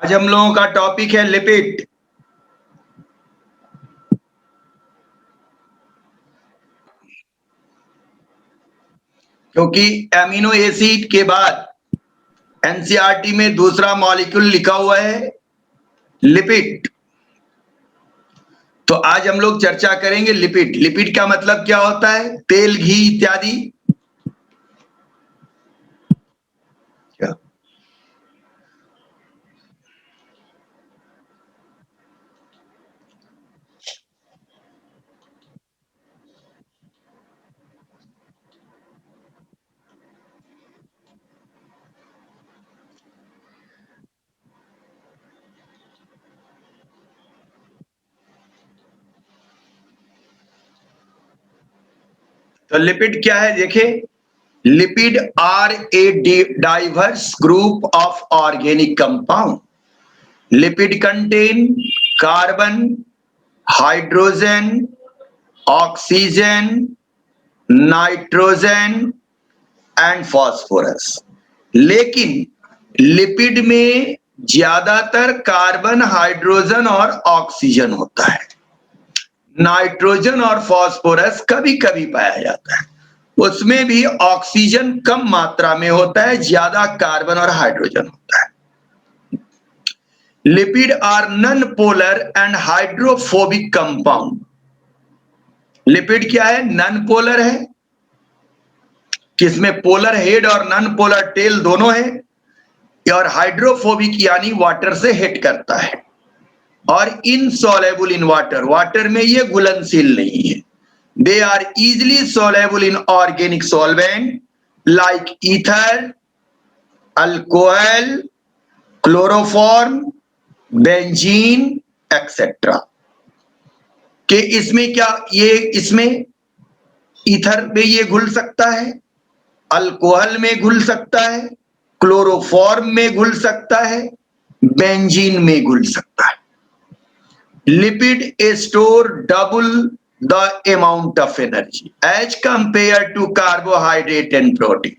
आज हम लोगों का टॉपिक है लिपिड। क्योंकि एमिनो एसिड के बाद एनसीईआरटी में दूसरा मॉलिक्यूल लिखा हुआ है लिपिड। तो आज हम लोग चर्चा करेंगे लिपिड। लिपिड का मतलब क्या होता है? तेल, घी इत्यादि। क्या? तो लिपिड क्या है देखें। Lipid are a diverse group of organic compound. Lipid contain carbon, hydrogen, oxygen, nitrogen and phosphorus. लेकिन लिपिड में ज्यादातर कार्बन, हाइड्रोजन और ऑक्सीजन होता है। नाइट्रोजन और फास्फोरस कभी कभी पाया जाता है, उसमें भी ऑक्सीजन कम मात्रा में होता है, ज्यादा कार्बन और हाइड्रोजन होता है। Lipid are non polar and hydrophobic compound. Lipid क्या है? नॉन पोलर है, किसमें पोलर हेड और नॉन पोलर टेल दोनों है, और हाइड्रोफोबिक यानी वाटर से हिट करता है, और इनसॉल्युबल इन वाटर, वाटर में ये घुलनशील नहीं है। They are easily soluble in organic solvent like ether, alcohol, chloroform, benzene etcetera. कि इसमें क्या, ये इसमें ईथर में ये घुल सकता है, अल्कोहल में घुल सकता है, क्लोरोफॉर्म में घुल सकता है, बेंजीन में घुल सकता है। Lipid store double the amount of energy as compare to carbohydrate and protein.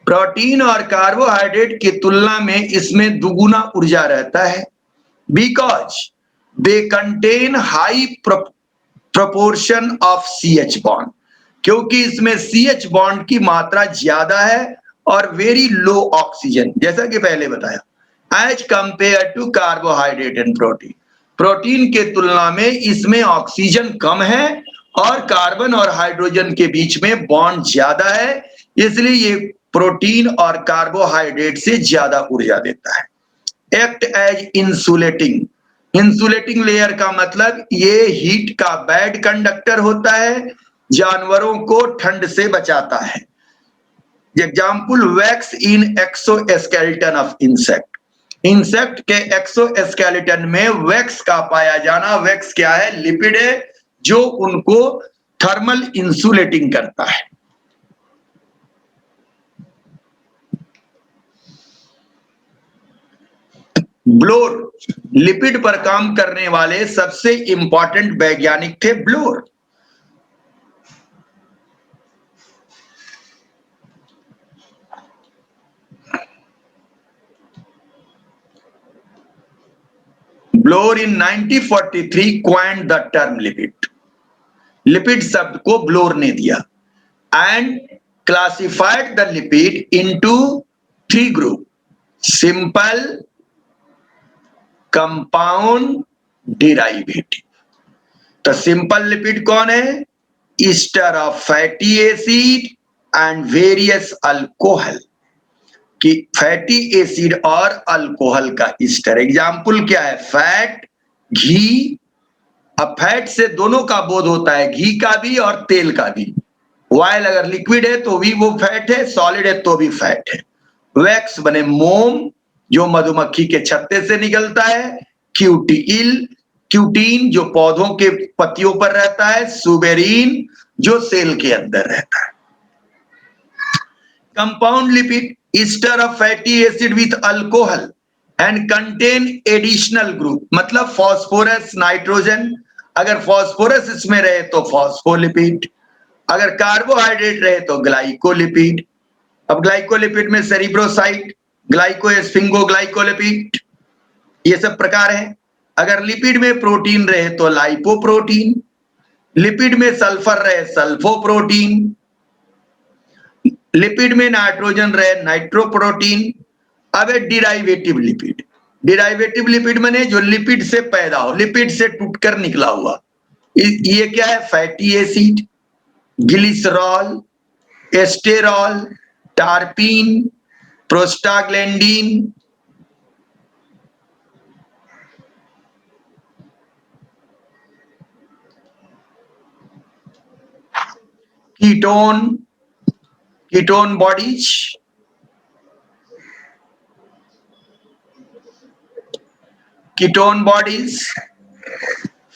Protein और कार्बोहाइड्रेट की तुलना में इसमें दुगुना ऊर्जा रहता है, because they contain high proportion of CH bond, क्योंकि इसमें CH बॉन्ड की मात्रा ज्यादा है और वेरी लो ऑक्सीजन, जैसा कि पहले बताया, as compare to carbohydrate and protein. Protein के तुलना में इसमें ऑक्सीजन कम है और कार्बन और हाइड्रोजन के बीच में बॉन्ड ज्यादा है, इसलिए ये प्रोटीन और कार्बोहाइड्रेट से ज्यादा ऊर्जा देता है। Act as insulating. Insulating layer का मतलब ये हीट का बैड कंडक्टर होता है, जानवरों को ठंड से बचाता है। Example, wax in exoskeleton of insect. Insect के एक्सोस्केलेटन में वैक्स का पाया जाना। वैक्स क्या है? लिपिड है, जो उनको थर्मल इंसुलेटिंग करता है। ब्लोर, लिपिड पर काम करने वाले सबसे इंपॉर्टेंट वैज्ञानिक थे ब्लोर। ब्लोर इन 1943 coined the term lipid. Lipid शब्द को ब्लोर ने दिया and classified the lipid into 3 group: simple, compound, derivative. तो सिंपल लिपिड कौन है? Ester of fatty acid and various alcohol, कि फैटी एसिड और अल्कोहल का ईस्टर। एग्जाम्पल क्या है? फैट, घी। अब फैट से दोनों का बोध होता है, घी का भी और तेल का भी। ऑयल अगर लिक्विड है तो भी वो फैट है, सॉलिड है तो भी फैट है। वैक्स बने मोम, जो मधुमक्खी के छत्ते से निकलता है। क्यूटिल, क्यूटीन जो पौधों के पत्तियों पर रहता है। सुबेरीन जो सेल के अंदर रहता है। Compound lipid Easter of fatty acid with alcohol and contain additional group, मतलब फास्फोरस, नाइट्रोजन। अगर फास्फोरस इसमें रहे तो फास्फोलिपिड, अगर कार्बोहाइड्रेट रहे तो ग्लाइकोलिपिड। अब ग्लाइकोलिपिड में सेरिब्रोसाइट, ग्लाइकोस्फिंगोग्लाइकोलिपिड, ये सब प्रकार है। अगर लिपिड में प्रोटीन रहे तो लाइपोप्रोटीन, लिपिड में सल्फर रहे सल्फोप्रोटीन, लिपिड में नाइट्रोजन रहे नाइट्रोप्रोटीन। अब है डिराइवेटिव लिपिड। डिराइवेटिव लिपिड माने जो लिपिड से पैदा हो, लिपिड से टूटकर निकला हुआ। ये क्या है? Fatty acid, glycerol, sterol, terpene, prostaglandin, ketone bodies,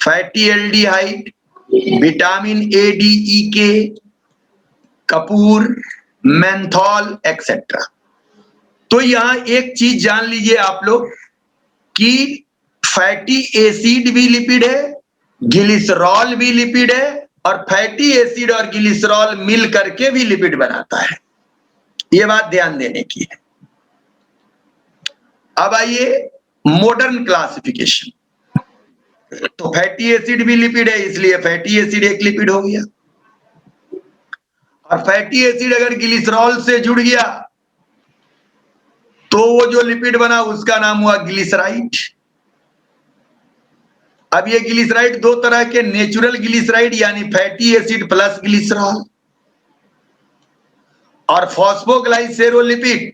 fatty aldehyde, vitamin A D E K, कपूर, मेंथॉल एक्सेट्रा। तो यहां एक चीज जान लीजिए आप लोग कि फैटी एसिड भी लिपिड है, ग्लिसरॉल भी लिपिड है, और फैटी एसिड और ग्लिसरॉल मिल करके भी लिपिड बनाता है। ये बात ध्यान देने की है। अब आइए मॉडर्न क्लासिफिकेशन। तो फैटी एसिड भी लिपिड है, इसलिए फैटी एसिड एक लिपिड हो गया। और फैटी एसिड अगर ग्लिसरॉल से जुड़ गया तो वो जो लिपिड बना उसका नाम हुआ ग्लिसराइड। अब ये ग्लिसराइड दो तरह के, नेचुरल ग्लिसराइड यानी फैटी एसिड प्लस ग्लिसरॉल, और फॉस्फोग्लाइसेरोलिपिड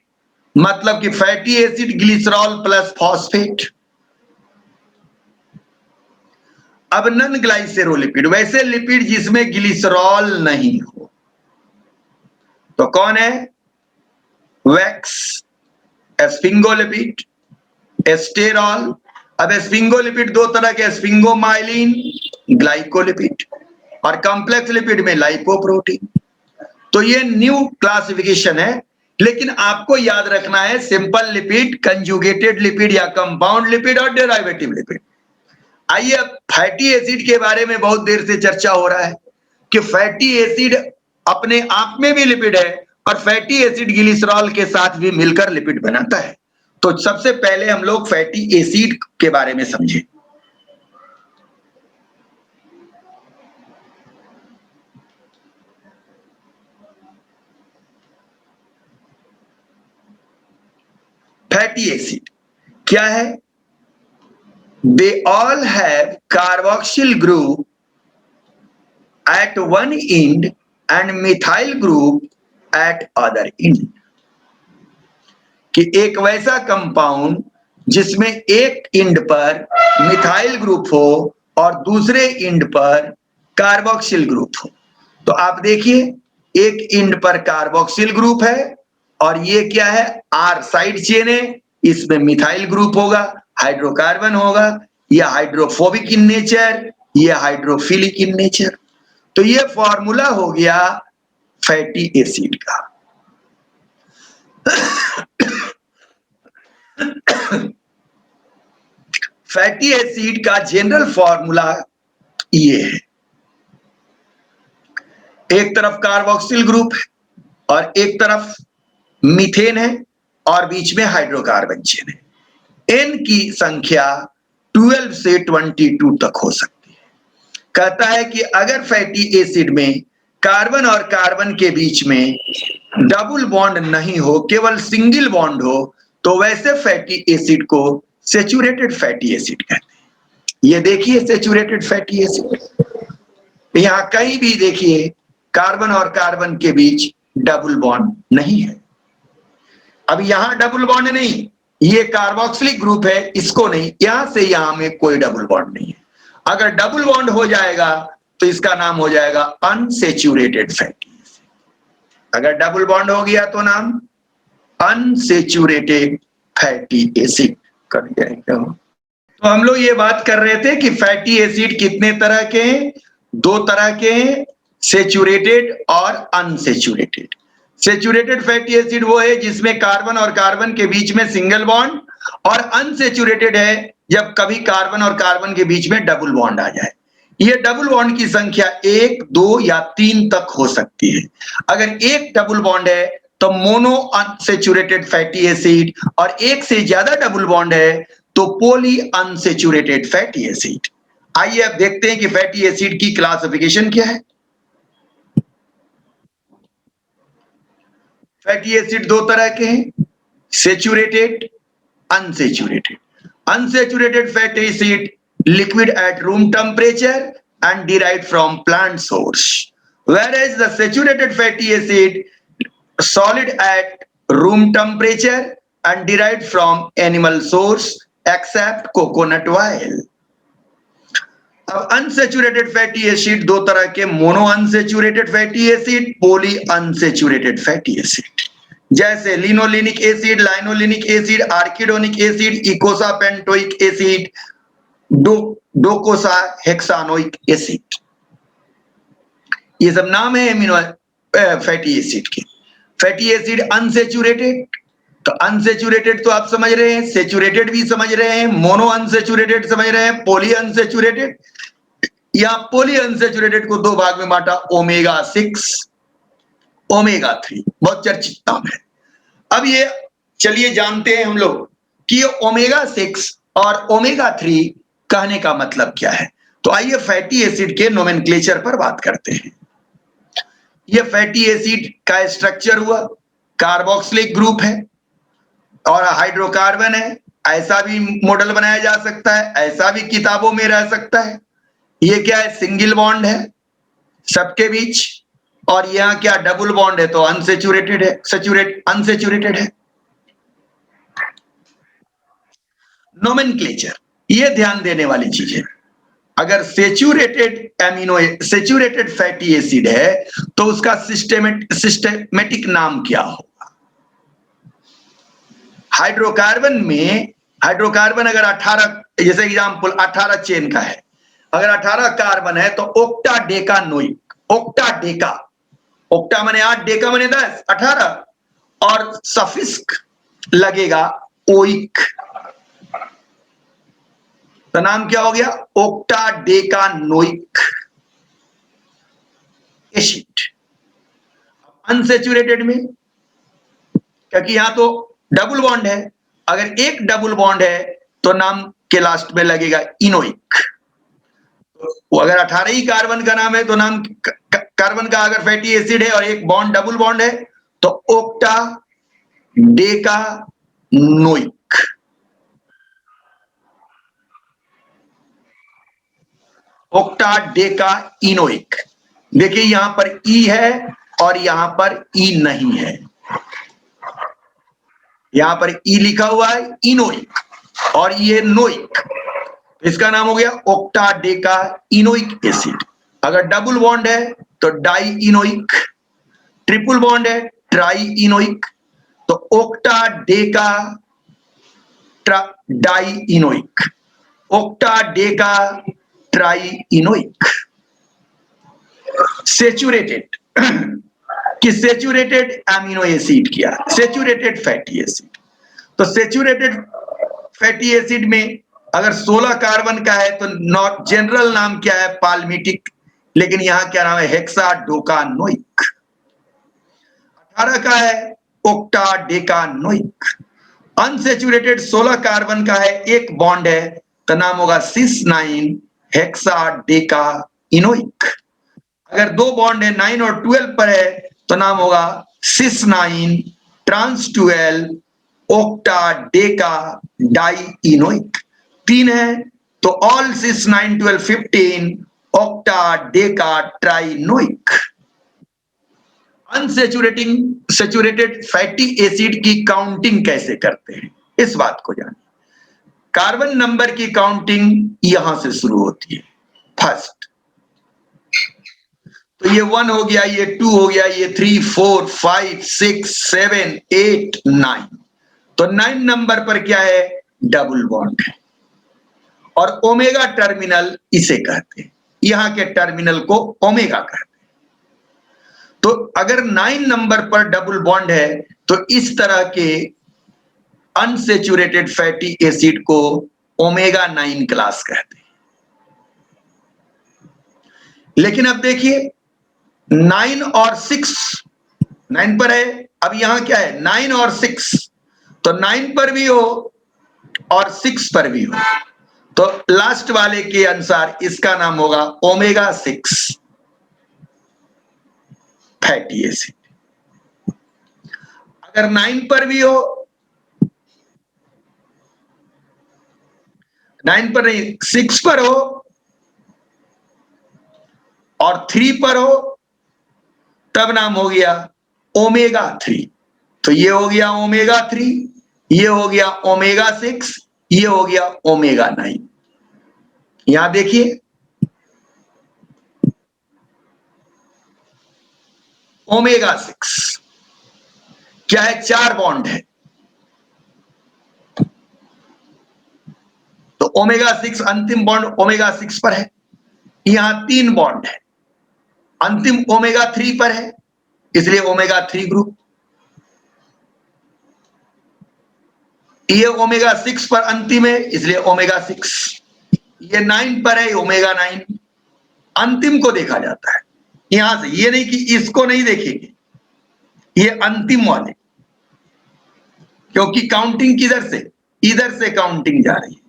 मतलब कि fatty acid glycerol plus phosphate. अब नन ग्लाइसेरोलिपिड, वैसे लिपिड जिसमें ग्लिसरॉल नहीं हो, तो कौन है? वैक्स, एस्फिंगोलिपिड, एस्टेरॉल। अब एस्फिंगोलिपिड दो तरह के, एस्फिंगोमाइलिन, ग्लाइकोलिपिड, और कॉम्प्लेक्स लिपिड में लाइपोप्रोटीन। तो ये न्यू क्लासिफिकेशन है, लेकिन आपको याद रखना है सिंपल लिपिड, कंजुगेटेड लिपिड या कंपाउंड लिपिड और डेरिवेटिव लिपिड। आइए अब फैटी एसिड के बारे में बहुत देर से चर्चा हो रहा है कि फैटी एसिड अपने आप में भी लिपिड है और फैटी एसिड ग्लिसरॉल के साथ भी मिलकर लिपिड बनाता है। तो सबसे पहले हम लोग फैटी एसिड के बारे में समझें। फैटी एसिड क्या है? They all have carboxyl group at one end and methyl group at other end। कि एक वैसा कंपाउंड जिसमें एक एंड पर मिथाइल ग्रुप हो और दूसरे एंड पर कार्बोक्सिल ग्रुप हो। तो आप देखिए एक एंड पर कार्बोक्सिल ग्रुप है और ये क्या है? आर साइड चेन है, इसमें मिथाइल ग्रुप होगा, हाइड्रोकार्बन होगा, यह हाइड्रोफोबिक इन नेचर, यह हाइड्रोफिलिक इन नेचर। तो यह फॉर्मूला हो गया फैटी एसिड का। फैटी एसिड का जनरल फॉर्मूला ये है, एक तरफ कार्बोक्सिल ग्रुप है और एक तरफ मीथेन है और बीच में हाइड्रोकार्बन चेन है। एन की संख्या 12 से 22 तक हो सकती है। कहता है कि अगर फैटी एसिड में कार्बन और कार्बन के बीच में डबल बॉन्ड नहीं हो, केवल सिंगल बॉन्ड हो, तो वैसे फैटी एसिड को सैचुरेटेड फैटी एसिड कहते हैं। ये देखिए सैचुरेटेड फैटी एसिड, यहां कहीं भी देखिए कार्बन और कार्बन के बीच डबल बॉन्ड नहीं है। अब यहां डबल बॉन्ड नहीं, ये कार्बोक्सिलिक ग्रुप है, इसको नहीं, यहां से यहां में कोई डबल बॉन्ड नहीं है। अगर डबल बॉन्ड हो जाएगा तो इसका नाम हो जाएगा अनसैचुरेटेड फैटी एसिड। अगर डबल बॉन्ड हो गया तो नाम अनसैचुरेटेड फैटी एसिड कर जाएगा। तो हम लोग ये बात कर रहे थे कि फैटी एसिड कितने तरह के हैं? दो तरह के हैं, सैचुरेटेड और अनसैचुरेटेड। सैचुरेटेड फैटी एसिड वो है जिसमें कार्बन और कार्बन के बीच में सिंगल बॉन्ड, और अनसैचुरेटेड है जब कभी कार्बन और कार्बन के बीच में डबल बॉन्ड आ जाए। ये डबल बॉन्ड की संख्या 1, 2 या 3 तक हो सकती है। अगर एक डबल बॉन्ड है तो मोनो अनसैचुरेटेड फैटी एसिड, और एक से ज्यादा डबल बॉन्ड है तो पॉली अनसेचुरेटेड फैटी एसिड। आइए अब देखते हैं कि फैटी एसिड की क्लासिफिकेशन क्या है। फैटी एसिड दो तरह के हैं, saturated, unsaturated. Unsaturated fatty acid liquid at room temperature and derived from plant source, whereas the saturated fatty acid solid at room temperature and derived from animal source except coconut oil. अब unsaturated fatty acid दो तरह के, mono unsaturated fatty acid, poly unsaturated fatty acid, जैसे linolenic acid, linolenic acid, arachidonic acid, eicosapentaenoic acid, docosahexaenoic acid. ये सब नाम है amino fatty acid के। फैटी एसिड अनसेचुरेटेड, तो अनसेचुरेटेड तो आप समझ रहे हैं, सेचुरेटेड भी समझ रहे हैं, मोनो अनसेचुरेटेड समझ रहे हैं, पॉली अनसेचुरेटेड। या पॉली अनसेचुरेटेड को दो भाग में बांटा, ओमेगा 6, ओमेगा 3, बहुत चर्चित नाम है। अब ये चलिए जानते हैं हम लोग कि ये ओमेगा 6 और ओमेगा 3 कहने का मतलब क्या है। तो आइए फैटी एसिड के नोमेनक्लेचर पर बात करते हैं। ये फैटी एसिड का स्ट्रक्चर हुआ, कार्बोक्सिलिक ग्रुप है और हाइड्रोकार्बन है। ऐसा भी मॉडल बनाया जा सकता है, ऐसा भी किताबों में रह सकता है। ये क्या है, सिंगल बॉन्ड है सबके बीच, और यहाँ क्या डबल बॉन्ड है, तो अनसेचुरेटेड है, अनसेचुरेटेड है। नोमेनक्लेचर ये ध्यान देने वाली चीज है। अगर सेचुरेटेड फैटी एसिड है तो उसका सिस्टेमेटिक नाम क्या होगा। हाइड्रोकार्बन में, हाइड्रोकार्बन अगर 18, जैसे एग्जांपल 18 चेन का है, अगर 18 कार्बन है तो ओक्टाडेकानोइक, ओक्टाडेका, ओक्टा माने 8, डेका माने 10, 18, और सफिक्स लगेगा ओइक, तो नाम क्या हो गया, ओक्टाडेकानोइक एसिड। अनसेचुरेटेड में, क्योंकि यहां तो डबल बॉन्ड है, अगर एक डबल बॉन्ड है तो नाम के लास्ट में लगेगा इनोइक। तो अगर 18 ही कार्बन का नाम है तो नाम कार्बन का अगर फैटी एसिड है और एक बॉन्ड डबल बॉन्ड है तो ओक्टाडेकानोइक। ओक्टाडेकाइनोइक। देखिए यहां पर ई है और यहां पर ई नहीं है, यहां पर ई लिखा हुआ है इनोइक और ये नोइक, इसका नाम हो गया ओक्टाडेकाइनोइक एसिड। अगर डबल बॉन्ड है तो डाई इनोइक, ट्रिपल बॉन्ड है ट्राई इनोइक, तो ओक्टाडेका डाई इनोइक, ओक्टाडेका ट्राई इनोइक। सेचुरेटेड कि सेचुरेटेड एमिनो एसिड क्या, सेचुरेटेड फैटी एसिड। तो सेचुरेटेड फैटी एसिड में अगर 16 कार्बन का है तो जनरल नाम क्या है, पाल्मिटिक, लेकिन यहां क्या नाम है, हेक्साडोकानोइक। 18 का है ओक्टाडेकानोइक। अनसेचुरेटेड 16 कार्बन का है, एक बॉन्ड है, तो नाम होगा सिस 9 हेक्साडेकाइनोइक। अगर दो बॉन्ड है 9 और 12 पर है तो नाम होगा सिस 9 ट्रांस 12 ओक्टाडेका डाइइनोइक। 3 है तो ऑल सिस 9 12 15 ओक्टाडेका ट्राइनोइक। सेचुरेटेड फैटी एसिड की काउंटिंग कैसे करते हैं, इस बात को जानिए। कार्बन नंबर की काउंटिंग यहां से शुरू होती है, फर्स्ट, तो ये 1 हो गया, ये 2 हो गया, ये 3 4 5 6 7 8 9, तो 9 नंबर पर क्या है, डबल बॉन्ड है, और ओमेगा टर्मिनल इसे कहते हैं, यहां के टर्मिनल को ओमेगा कहते हैं। तो अगर 9 नंबर पर डबल बॉन्ड है तो इस तरह के अनसेचुरेटेड फैटी एसिड को ओमेगा 9 क्लास कहते हैं। लेकिन अब देखिए 9 और 6, 9 पर है, अब यहां क्या है 9 और 6, तो 9 पर भी हो और 6 पर भी हो तो लास्ट वाले के अनुसार इसका नाम होगा ओमेगा 6 फैटी एसिड। अगर 9 पर भी हो, 9 पर नहीं 6 पर हो और 3 पर हो, तब नाम हो गया ओमेगा 3। तो ये हो गया ओमेगा 3, ये हो गया ओमेगा 6, ये हो गया ओमेगा 9। यहां देखिए ओमेगा 6 क्या है, 4 बॉन्ड है। तो ओमेगा 6 अंतिम बॉन्ड ओमेगा 6 पर है, यहां 3 बॉन्ड है, अंतिम ओमेगा 3 पर है, इसलिए ओमेगा 3 ग्रुप। ये ओमेगा 6 पर अंतिम है, इसलिए ओमेगा 6। ये 9 पर है, ओमेगा 9। अंतिम को देखा जाता है यहां से, ये नहीं कि इसको नहीं देखेंगे, ये अंतिम वाले, क्योंकि काउंटिंग किधर से, इधर से काउंटिंग जा रही है।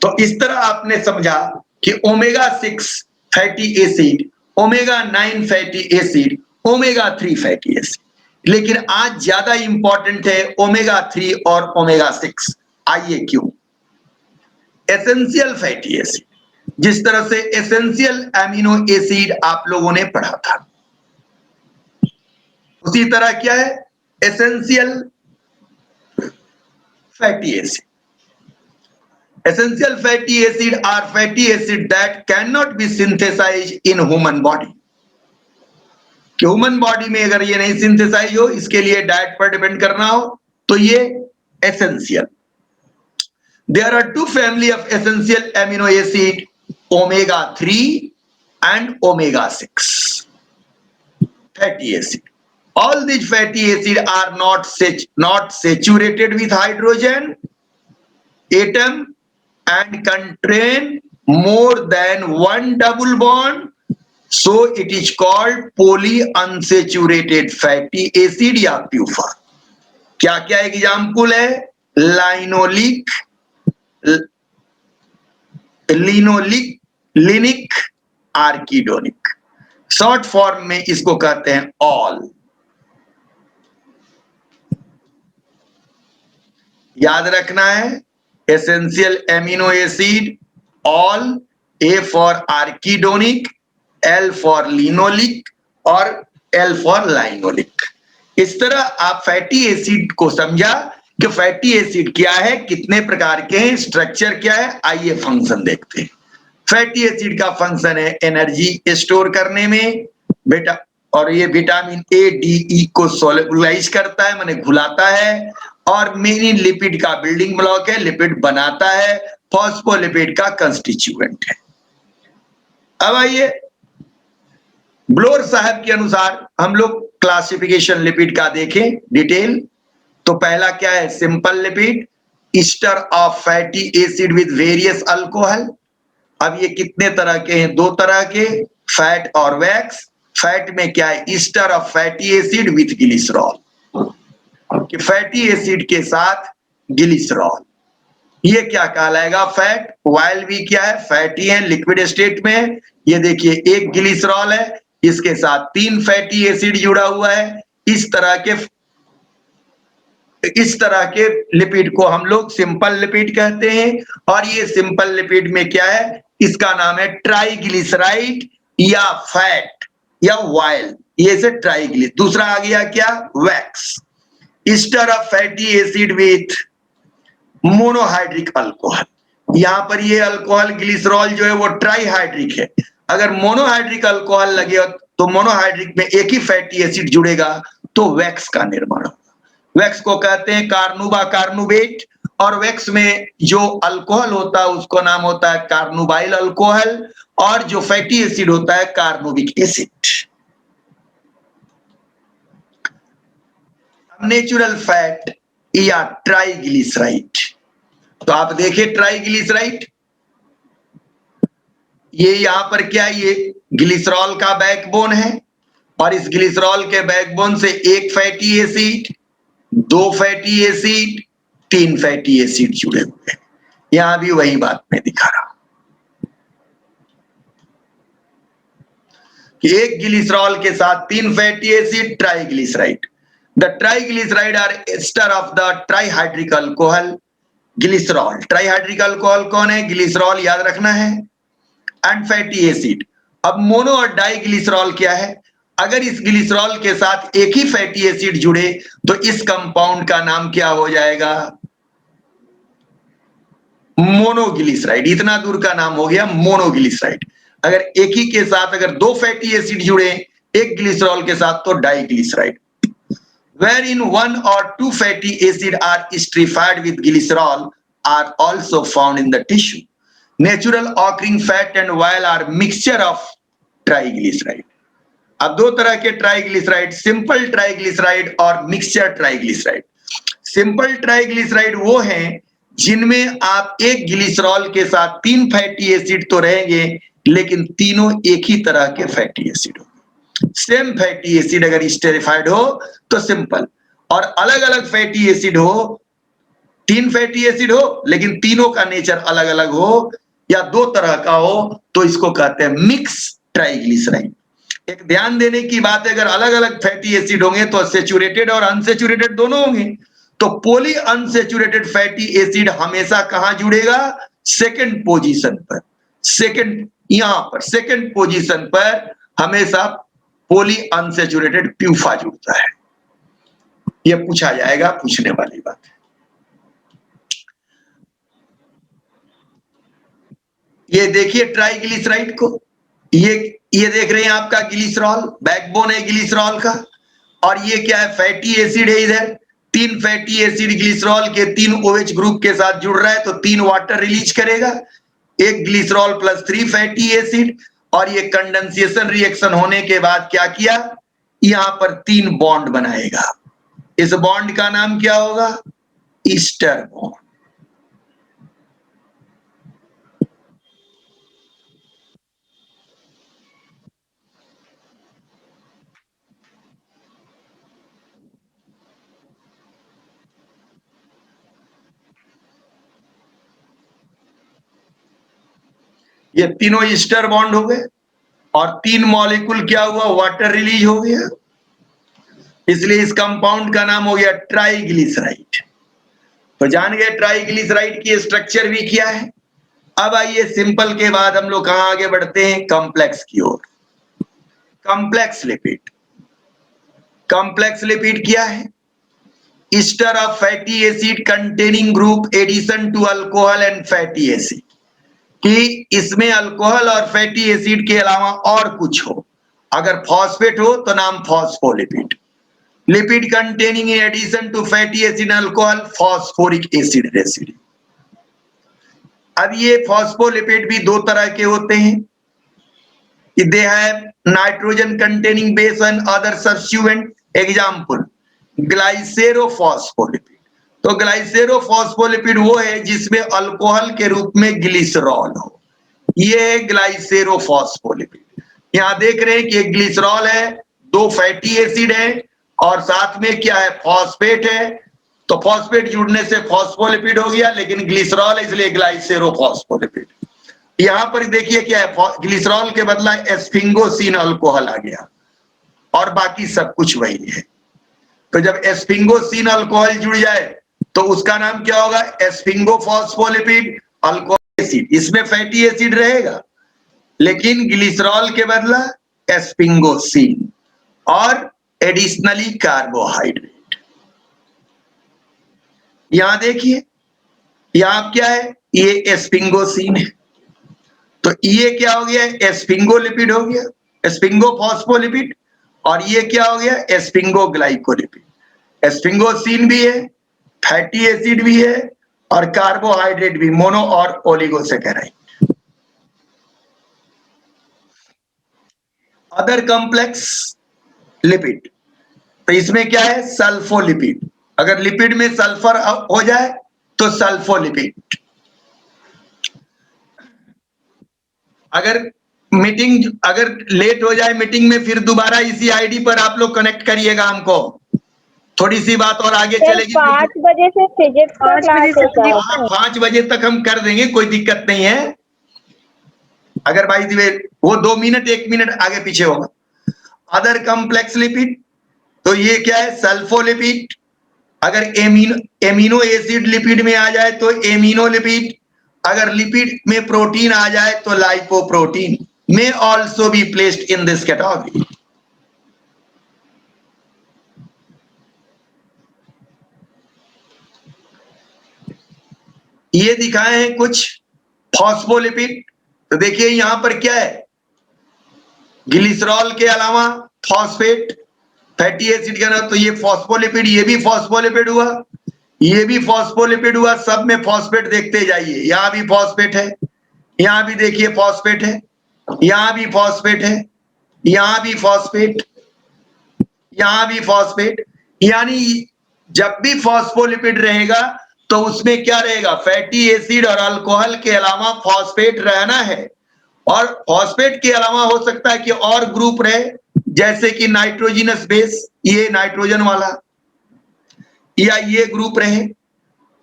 तो इस तरह आपने समझा कि omega 6 fatty acid, omega 9 fatty acid, omega 3 fatty acid. लेकिन आज ज्यादा इंपॉर्टेंट है ओमेगा 3 और ओमेगा 6। आइए क्यों। एसेंशियल फैटी एसिड, जिस तरह से एसेंशियल एमिनो एसिड आप लोगों ने पढ़ा था, उसी तरह क्या है essential fatty acid. Essential fatty acid are fatty acid that cannot be synthesized in human body। कि ह्यूमन बॉडी में अगर ये नहीं सिंथेसाइज हो, इसके लिए डाइट पर डिपेंड करना हो, तो ये essential. There are 2 family of essential amino acid, omega 3 and omega 6 fatty acid। All these fatty acid are not saturated with hydrogen atom and contain more than one double bond, so it is called polyunsaturated fatty acid या PUFA. क्या क्या example है, linoleic, linoleic, लिनिक, arachidonic. Short form में इसको कहते हैं ALL. याद रखना है essential amino acid ALL, A for arachidonic, L for linoleic और एल फॉर लाइनोलिक। इस तरह आप फैटी एसिड को समझा कि फैटी एसिड क्या है, कितने प्रकार के हैं, स्ट्रक्चर क्या है। आइए फंक्शन देखते हैं। फैटी एसिड का फंक्शन है एनर्जी स्टोर करने में बेटा, और ये विटामिन ए डी ई को सोलुबलाइज करता है, माने घुलाता है, और मेन लिपिड का बिल्डिंग ब्लॉक है, लिपिड बनाता है, फॉस्फोलिपिड का कंस्टिट्यूएंट है। अब आइए ब्लोर साहब के अनुसार हम लोग क्लासिफिकेशन लिपिड का देखें डिटेल। तो पहला क्या है, simple lipid, Easter of fatty acid with various alcohol. अब ये कितने तरह के हैं, 2 तरह के, फैट और वैक्स। फैट में क्या है, ester of fatty acid with glycerol, कि फैटी एसिड के साथ ग्लिसरॉल, ये क्या कहलाएगा फैट। वाइल भी क्या है, फैटी है, लिक्विड स्टेट में। ये देखिए एक ग्लिसरॉल है, इसके साथ 3 फैटी एसिड जुड़ा हुआ है। इस तरह के लिपिड को हम लोग सिंपल लिपिड कहते हैं। और ये सिंपल लिपिड में क्या है, इसका नाम है ट्राइग्लिसराइड या फैट या वाइल, ये से ट्राइग्लिस। दूसरा आ गया क्या, wax, Easter of fatty acid with monohydric alcohol. यहां पर ये अल्कोहल ग्लिसरॉल जो है वो ट्राईहाइड्रिक है। अगर मोनोहाइड्रिक अल्कोहल लगे तो मोनोहाइड्रिक में एक ही फैटी एसिड जुड़ेगा, तो वैक्स का निर्माण होगा। वैक्स को कहते हैं कार्नुबा कार्नुबेट, और वैक्स में जो अल्कोहल होता है उसको नाम होता है कार्नुबाइल अल्कोहल, और जो फैटी एसिड होता है कार्नुबिक एसिड। नेचुरल फैट या ट्राइग्लिसराइड, तो आप देखिए ट्राइग्लिसराइड, ये यहां पर क्या, ये ग्लिसरॉल का बैकबोन है, और इस ग्लिसरॉल के बैकबोन से एक fatty acid 2 fatty acid, 3 fatty acid जुड़े हुए हैं। यहां भी वही बात मैं दिखा रहा हूं कि एक ग्लिसरॉल के साथ 3 fatty acid, triglyceride. The triglyceride are ester of the trihydric alcohol glycerol. Trihydric alcohol कौन है? ग्लिसरॉल, याद रखना है, एंड फैटी एसिड। अब मोनो और डाइग्लिसरॉल क्या है? अगर इस ग्लिसरॉल के साथ एक ही फैटी एसिड जुड़े तो इस कंपाउंड का नाम क्या हो जाएगा? मोनोग्लिसराइड। इतना दूर का नाम हो गया मोनोग्लिसराइड। अगर एक ही के साथ अगर 2 फैटी एसिड जुड़े एक ग्लिसरॉल के साथ तो diglyceride. Wherein 1 or 2 fatty acid are esterified with glycerol are also found in the tissue. Natural occurring fat and oil are mixture of triglyceride. अब दो तरह के ट्राइग्लिसराइड, सिंपल ट्राइग्लिसराइड और मिक्सचर ट्राइग्लिसराइड। सिंपल ट्राइग्लिसराइड वो हैं जिनमें आप एक ग्लिसरॉल के साथ 3 फैटी एसिड तो रहेंगे लेकिन तीनों एक ही तरह के फैटी एसिड हो। सेम फैटी एसिड अगर स्टेरिफाइड हो तो सिंपल, और अलग अलग फैटी एसिड हो, 3 फैटी एसिड हो लेकिन तीनों का नेचर अलग अलग हो या 2 तरह का हो तो इसको कहते हैं मिक्स ट्राइग्लिसराइड। एक ध्यान देने की बात है, अगर अलग अलग फैटी एसिड होंगे तो सेचुरेटेड और अनसेचुरेटेड दोनों होंगे। तो पॉली अनसेचुरेटेड फैटी एसिड हमेशा कहां जुड़ेगा? सेकंड पोजीशन पर। सेकंड, यहां पर सेकंड पोजीशन पर हमेशा पॉली अनसेचुरेटेड प्यूफा जुड़ता है। यह पूछा जाएगा, पूछने वाली बात है। ये देखिए ट्राइग्लिसराइड को, ये देख रहे हैं आपका ग्लिसरॉल, बैकबोन है ग्लिसरॉल का, और ये क्या है? फैटी एसिड है। इधर 3 फैटी एसिड ग्लिसरॉल के 3 OH ग्रुप के साथ जुड़ रहा है तो 3 वाटर रिलीज करेगा, एक ग्लिसरॉल प्लस 3 फैटी एसिड, और ये कंडेंसेशन रिएक्शन होने के बाद क्या किया? यहां पर 3 बॉन्ड बनाएगा। इस बॉन्ड का नाम क्या होगा? Ester bond. ये तीनों ईस्टर बॉन्ड हो गए और 3 मॉलिक्यूल क्या हुआ? वाटर रिलीज हो गया, इसलिए इस कंपाउंड का नाम हो गया ट्राइग्लिसराइड। तो जान गए ट्राइग्लिसराइड की स्ट्रक्चर भी क्या है। अब आइए सिंपल के बाद हम लोग कहां आगे बढ़ते हैं? कॉम्प्लेक्स की ओर। Complex lipid. कॉम्प्लेक्स लिपिड क्या है? Ester of fatty acid containing group addition to alcohol and fatty acid, कि इसमें अल्कोहल और फैटी एसिड के अलावा और कुछ हो। अगर फॉस्फेट हो तो नाम phospholipid. Lipid containing in addition to fatty acid alcohol phosphoric acid residue. अब ये फॉस्फोलिपिड भी 2 तरह के होते हैं। They have nitrogen containing base and other substituent. Example glycerophospholipid. तो ग्लाइसेरोफॉस्फोलिपिड वो है जिसमें अल्कोहल के रूप में ग्लिसरॉल हो, ये है ग्लाइसेरोफॉस्फोलिपिड। यहां देख रहे हैं कि एक ग्लिसरॉल है, 2 फैटी एसिड है और साथ में क्या है? फॉस्फेट है। तो फॉस्फेट जुड़ने से फॉस्फोलिपिड हो गया, लेकिन ग्लिसरॉल है इसलिए ग्लाइसेरोफॉस्फोलिपिड। यहां पर देखिए क्या है? ग्लिसरॉल के बदला एस्फिंगोसिन अल्कोहल आ गया और बाकी सब कुछ वही है। तो जब एस्फिंगोसिन अल्कोहल जुड़ जाए तो उसका नाम क्या होगा? एस्फिंगोफॉस्फोलिपिड अल्कोहल एसिड। इसमें फैटी एसिड रहेगा लेकिन ग्लिसरॉल के बदला एस्फिंगोसिन और एडिशनली कार्बोहाइड्रेट। यहां देखिए, यहां क्या है? ये एस्फिंगोसिन है, तो ये क्या हो गया? एस्फिंगोलिपिड हो गया, एस्फिंगोफॉस्फोलिपिड। और ये क्या हो गया? एस्फिंगोग्लाइकोलिपिड। एस्फिंगोसिन भी है, फैटी एसिड भी है और कार्बोहाइड्रेट भी, मोनो और ओलिगोसैकेराइड। अदर कॉम्प्लेक्स लिपिड, तो इसमें क्या है? सल्फोलिपिड। अगर लिपिड में सल्फर हो जाए तो सल्फोलिपिड। अगर मीटिंग अगर लेट हो जाए मीटिंग में, फिर दोबारा इसी आईडी पर आप लोग कनेक्ट करिएगा हमको, थोड़ी सी बात और आगे सर चलेगी। 5 बजे से फिजिक्स का क्लास है सर। हाँ 5 बजे तक हम कर देंगे, कोई दिक्कत नहीं है। अगर भाई वो 2 मिनट 1 मिनट आगे पीछे होगा। अदर कॉम्प्लेक्स लिपिड, तो ये क्या है? सल्फोलिपिड। अगर एमिनो एसिड लिपिड में आ जाए तो एमिनोलिपिड। अगर लिपिड में प्रोटीन आ जाए तो lipoprotein may also be placed in this category. ये दिखाए हैं कुछ फॉस्फोलिपिड। तो देखिए यहां पर क्या है? ग्लिसरॉल के अलावा फॉस्फेट फैटी एसिड का ना, तो ये फॉस्फोलिपिड, ये भी फॉस्फोलिपिड हुआ, ये भी फॉस्फोलिपिड हुआ। सब में फॉस्फेट देखते जाइए। यहां भी फॉस्फेट है, यहां भी देखिए फॉस्फेट है, यहां भी फॉस्फेट है, यहां भी फॉस्फेट, यहां भी फॉस्फेट। यानी जब भी फॉस्फोलिपिड रहेगा तो उसमें क्या रहेगा? फैटी एसिड और अल्कोहल के अलावा फॉस्फेट रहना है। और फॉस्फेट के अलावा हो सकता है कि और ग्रुप रहे, जैसे कि नाइट्रोजनस बेस, ये नाइट्रोजन वाला, या ये ग्रुप रहे।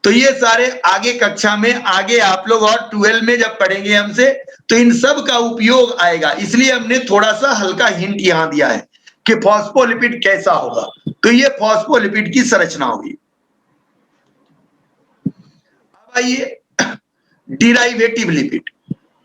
तो ये सारे आगे कक्षा में, आगे आप लोग और 12 में जब पढ़ेंगे हमसे, तो इन सब का उपयोग आएगा। इसलिए हमने थोड़ा सा हल्का हिंट यहां दिया है कि फॉस्फोलिपिड कैसा होगा। तो ये फॉस्फोलिपिड की संरचना होगी। अब आइए डिराइवेटिव लिपिड।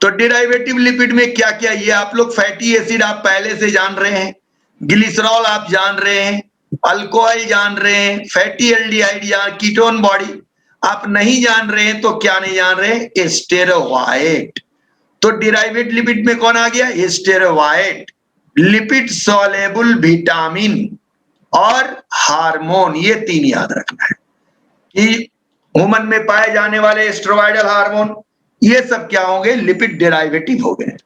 तो डिराइवेटिव लिपिड में क्या क्या? ये आप लोग फैटी एसिड आप पहले से जान रहे हैं, ग्लिसरॉल आप जान रहे हैं, अल्कोहल जान रहे हैं, फैटी एल्डिहाइड या कीटोन बॉडी आप नहीं जान रहे हैं। तो क्या नहीं जान रहे हैं? स्टेरॉइड। तो डिराइवेटिव लिपिड में कौन आ गया? स्टेरॉइड, लिपिड सॉल्युबल विटामिन और हार्मोन। ये 3 याद रखना है कि ह्यूमन में पाए जाने वाले स्टेरॉइडल हार्मोन, ये सब क्या होंगे? लिपिड डेरिवेटिव हो गए।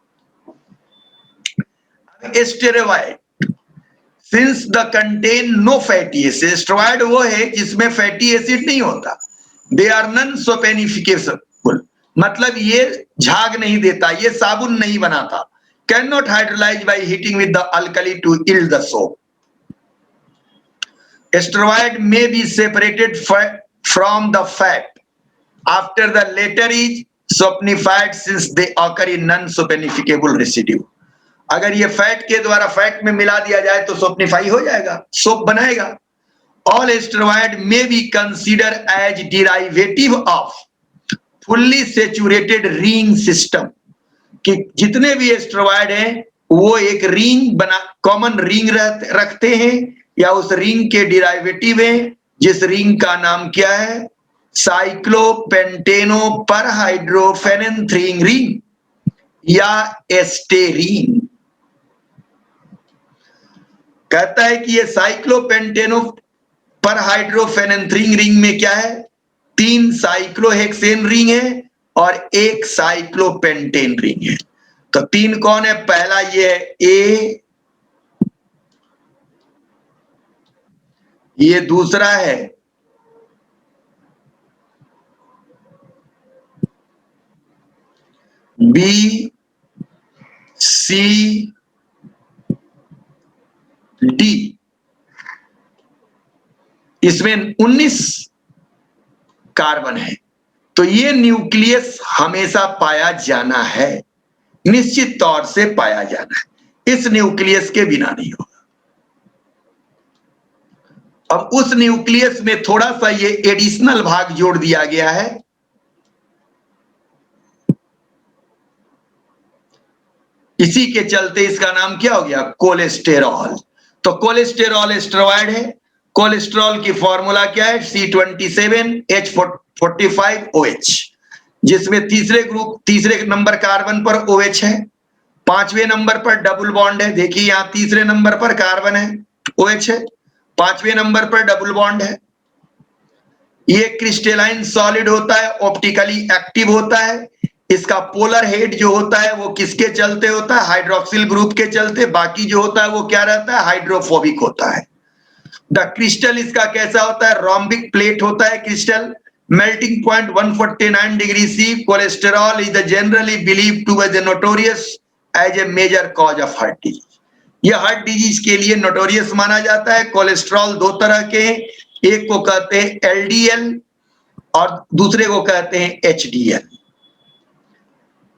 Steroid since the contain no fatty acid, steroid वो है जिसमें फैटी एसिड नहीं होता। दे आर नॉन सोपेनिफिकेबल, मतलब ये झाग नहीं देता, ये साबुन नहीं बनाता। Can not hydrolyse by heating with the alkali to yield the soap. Steroid may be separated from the fat after the latter is soponified since they occur in non-soponificable residue. अगर ये फैट के द्वारा fat में मिला दिया जाए तो सोपनिफाई हो जाएगा, सोप बनाएगा। All steroid may be considered as derivative of fully saturated ring system, कि जितने भी स्टेरॉइड हैं वो एक रिंग बना, कॉमन रिंग रखते हैं या उस रिंग के डिराइवेटिव हैं, जिस रिंग का नाम क्या है? साइक्लोपेंटेनो पर हाइड्रोफेनेंथ्रीन रिंग या एस्टेरीन। कहता है कि ये साइक्लोपेंटेनो पर हाइड्रोफेनेंथ्रीन रिंग में क्या है? 3 साइक्लोहेक्सेन रिंग है और 1 साइक्लोपेंटेन रिंग है। तो 3 कौन है? पहला ये है ए, ये दूसरा है बी, सी, डी। इसमें 19 कार्बन है। तो ये न्यूक्लियस हमेशा पाया जाना है, निश्चित तौर से पाया जाना है, इस न्यूक्लियस के बिना नहीं होगा। अब उस न्यूक्लियस में थोड़ा सा ये एडिशनल भाग जोड़ दिया गया है, इसी के चलते इसका नाम क्या हो गया? कोलेस्टेरॉल। तो कोलेस्टेरॉल स्टेरॉइड है। कोलेस्ट्रॉल की फॉर्मूला क्या है? C27H45OH, जिसमें तीसरे नंबर कार्बन पर OH है, 5वें नंबर पर डबल बॉन्ड है। देखिए यहां तीसरे नंबर पर कार्बन है, OH है, 5वें नंबर पर डबल बॉन्ड है। ये क्रिस्टलाइन सॉलिड होता है, ऑप्टिकली एक्टिव होता है। इसका पोलर हेड जो होता है वो किसके चलते होता है? हाइड्रोक्सिल ग्रुप के चलते। बाकी जो होता है वो क्या रहता है? हाइड्रोफोबिक होता है। द क्रिस्टल इसका कैसा होता है? रोम्बिक प्लेट होता है crystal. Melting point 149 degree C। Cholesterol is generally believe to be notorious as a major cause of heart disease. ये हार्ट डिजीज के लिए नोटोरियस माना जाता है। कोलेस्ट्रॉल दो तरह के हैं, एक को कहते हैं एलडीएल और दूसरे को कहते हैं HDL.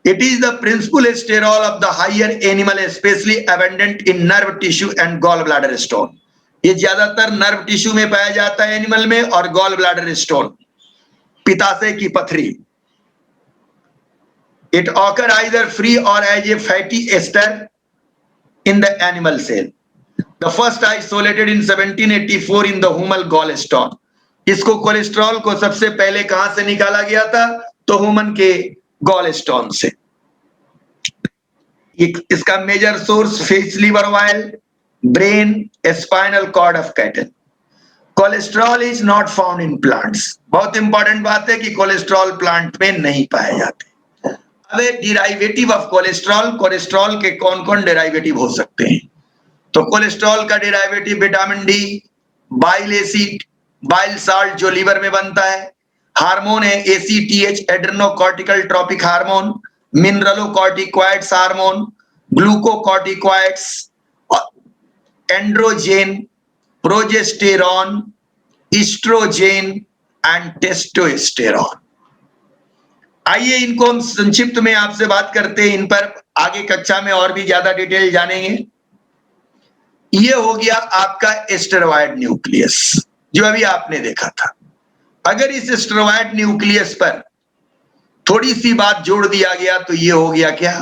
It is the principal sterol of the higher animal, specially abundant in nerve tissue and gall bladder stone. ये ज्यादातर नर्व टिश्यू में पाया जाता है एनिमल में, और गॉल ब्लैडर स्टोन, पित्ताशय की पथरी। इट ऑकर आइदर फ्री और as a fatty ester in the animal cell. The first isolated in 1784 in the human gallstone. इसको कोलेस्ट्रॉल को सबसे पहले कहां से निकाला गया था? तो ह्यूमन के गॉलस्टोन से। इसका major source fish liver oil, brain, spinal cord of cattle. Cholesterol is not found in plants. बहुत इंपॉर्टेंट बात है कि कोलेस्ट्रॉल प्लांट में नहीं पाए जाते। अब डिराइवेटिव ऑफ कोलेस्ट्रॉल, कोलेस्ट्रॉल के कौन कौन डेरिवेटिव हो सकते हैं? तो कोलेस्ट्रॉल का derivative vitamin D, bile acid, bile salt जो लीवर में बनता है, हार्मोन है ACTH, adrenocortical tropic hormone, mineralocorticoids hormone, glucocorticoids, androgen, progesterone, estrogen and testosterone. आइए इनको हम संक्षिप्त में आपसे बात करते हैं, इन पर आगे कक्षा में और भी ज्यादा डिटेल जानेंगे। ये हो गया आपका स्टेरॉयड न्यूक्लियस जो अभी आपने देखा था। अगर इस स्टेरॉयड न्यूक्लियस पर थोड़ी सी बात जोड़ दिया गया तो ये हो गया क्या?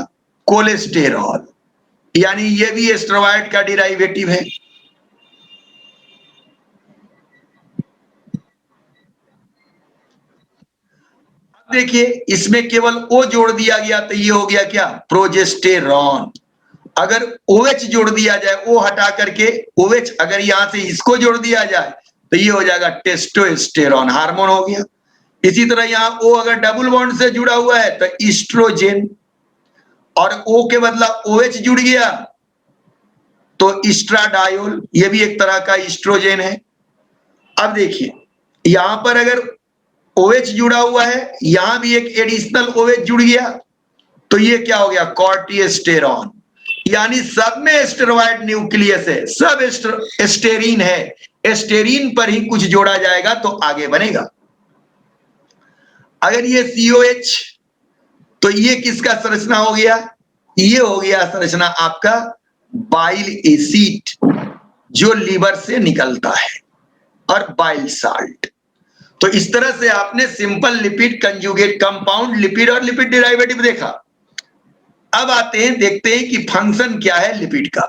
कोलेस्टेरॉल, यानी ये भी स्टेरॉयड का डिराइवेटिव है। देखिए इसमें केवल ओ जोड़ दिया गया तो ये हो गया क्या? प्रोजेस्टेरॉन। अगर OH जोड़ दिया जाए, ओ हटा करके OH अगर यहां से इसको जोड़ दिया जाए तो ये हो जाएगा टेस्टोस्टेरॉन, हार्मोन हो गया। इसी तरह यहाँ O अगर डबल बॉन्ड से जुड़ा हुआ है तो ईस्ट्रोजेन, और O के बदला OH जुड़ गया तो ईस्ट्राडायोल, ये भी एक तरह का ईस्ट्रोजेन है। अब देखिए यहां पर अगर OH जुड़ा हुआ है, यहां भी एक एडिशनल OH जुड़ गया तो ये क्या हो गया? कॉर्टियोस्टेरॉन। यानी सब में स्टेरॉयड न्यूक्लियस है, सब स्टेरीन है, स्टेरीन पर ही कुछ जोड़ा जाएगा तो आगे बनेगा। अगर ये COH तो ये किसका संरचना हो गया? ये हो गया संरचना आपका बाइल एसिड जो लीवर से निकलता है, और बाइल साल्ट। तो इस तरह से आपने simple lipid, conjugate, compound lipid और लिपिड डेरिवेटिव देखा। अब आते हैं, देखते हैं कि फंक्शन क्या है लिपिड का।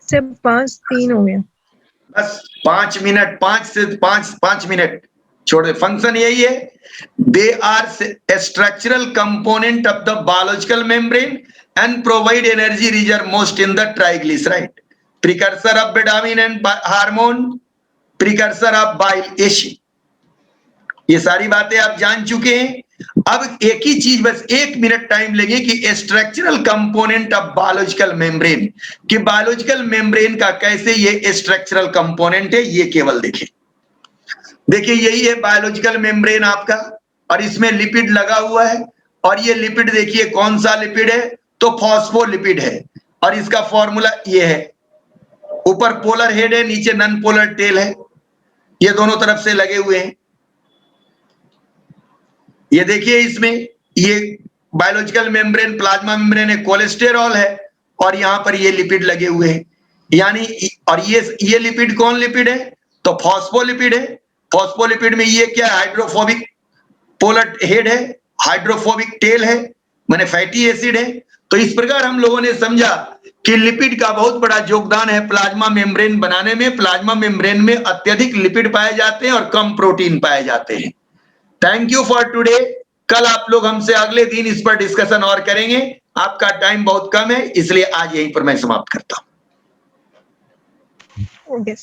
सिर्फ 5-3 हो गया, बस 5 मिनट, 5 मिनट छोड़ दे। फंक्शन यही है, they are structural component of the biological membrane and provide energy reserve most in the triglyceride, precursor of vitamin and hormone, precursor of bile acid। ये सारी बातें आप जान चुके हैं। अब एक ही चीज, बस 1 मिनट टाइम लेंगे कि structural component of biological membrane, कि बायोलॉजिकल मेम्ब्रेन का कैसे ये स्ट्रक्चरल कंपोनेंट है, ये केवल देखें। देखिए यही है बायोलॉजिकल मेम्ब्रेन आपका, और इसमें लिपिड लगा हुआ है, और ये लिपिड देखिए कौन सा लिपिड है? तो फॉस्फोलिपिड है, और इसका फॉर्मूला ये है, ऊपर पोलर हेड है, नीचे नॉन पोलर टेल है, ये दोनों तरफ से लगे हुए हैं। ये देखिए इसमें ये बायोलॉजिकल मेम्ब्रेन, प्लाज्मा मेम्ब्रेन है, कोलेस्टेरॉल है, और यहां पर ये लिपिड लगे हुए हैं। यानी और ये लिपिड कौन लिपिड है? तो फॉस्फोलिपिड है। फॉस्फोलिपिड में ये क्या? हाइड्रोफोबिक पोलर हेड है, हाइड्रोफोबिक टेल है, माने फैटी एसिड है। तो इस प्रकार हम लोगों ने समझा कि लिपिड का बहुत बड़ा योगदान है प्लाज्मा मेम्ब्रेन बनाने में। प्लाज्मा मेम्ब्रेन में अत्यधिक लिपिड पाए जाते हैं और कम प्रोटीन पाए जाते हैं। Thank you for today. कल आप लोग हमसे अगले दिन इस पर डिस्कशन और करेंगे। आपका टाइम बहुत कम है, इसलिए आज यहीं पर मैं समाप्त करता हूं। ओके।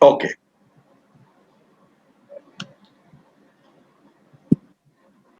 ओके।